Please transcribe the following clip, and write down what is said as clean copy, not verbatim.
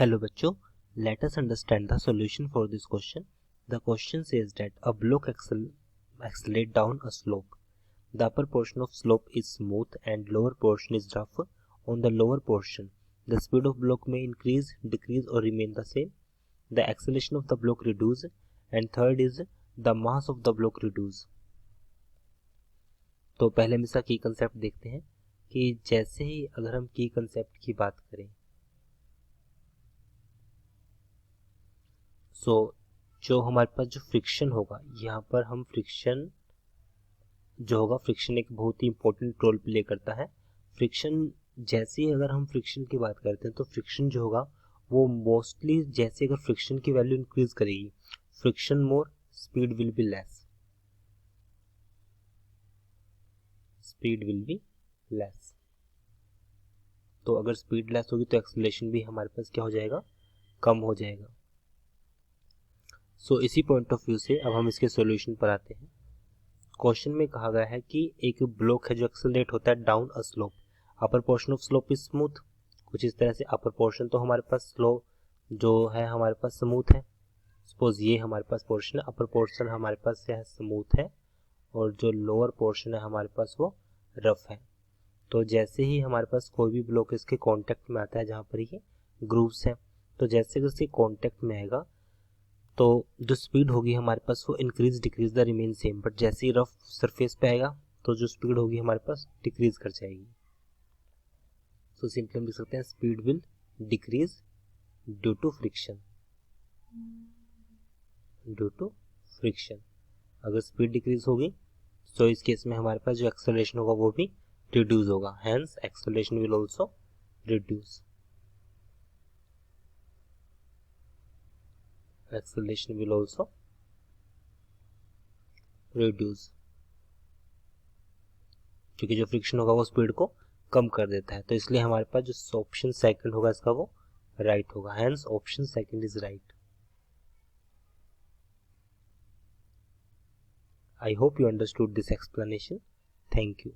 Hello बच्चों, let us understand the solution for this question. The question says that a block accelerates down a slope. The upper portion of slope is smooth and lower portion is rough. On the lower portion, the speed of block may increase, decrease or remain the same. The acceleration of the block reduce, and third is the mass of the block reduce. तो पहले हम इसका की concept देखते हैं कि जैसे ही अगर हम की कंसेप्ट की बात करें जो हमारे पास जो फ्रिक्शन होगा, यहाँ पर हम फ्रिक्शन जो होगा, फ्रिक्शन एक बहुत ही इंपॉर्टेंट रोल प्ले करता है। फ्रिक्शन जैसे ही अगर हम फ्रिक्शन की बात करते हैं तो फ्रिक्शन जो होगा वो मोस्टली जैसे अगर फ्रिक्शन की वैल्यू इंक्रीज करेगी, friction more, speed will be less, speed will be less. तो अगर स्पीड लेस होगी तो एक्सेलरेशन भी हमारे पास क्या हो जाएगा, कम हो जाएगा। सो इसी पॉइंट ऑफ व्यू से अब हम इसके सॉल्यूशन पर आते हैं। क्वेश्चन में कहा गया है कि एक ब्लॉक है जो एक्सेलरेट होता है down a slope. Upper portion of slope is smooth. कुछ इस तरह से अपर पोर्शन तो हमारे पास स्लोप जो है हमारे पास स्मूथ है। सपोज ये हमारे पास पोर्शन है, अपर पोर्शन हमारे पास है स्मूथ है और जो लोअर पोर्शन है हमारे पास वो रफ है। तो जैसे ही हमारे पास कोई भी ब्लॉक इसके कांटेक्ट में आता है जहाँ पर ये ग्रूव्स है, तो जैसे इसके कांटेक्ट में आएगा तो जो स्पीड होगी हमारे पास वो increase decrease the remain same, but जैसे ही रफ सरफेस पे आएगा तो जो स्पीड होगी हमारे पास डिक्रीज कर जाएगी। तो सिंपली हम लिख सकते हैं speed will decrease due to friction, due to friction. अगर स्पीड डिक्रीज होगी तो इस केस में हमारे पास जो एक्सेलरेशन होगा वो भी रिड्यूस होगा, hence acceleration will also reduce, acceleration will also reduce, क्योंकि जो फ्रिक्शन होगा वो स्पीड को कम कर देता है। तो इसलिए हमारे पास जो ऑप्शन सेकंड होगा इसका वो राइट होगा, hence option second is right. I hope you understood this explanation. Thank you.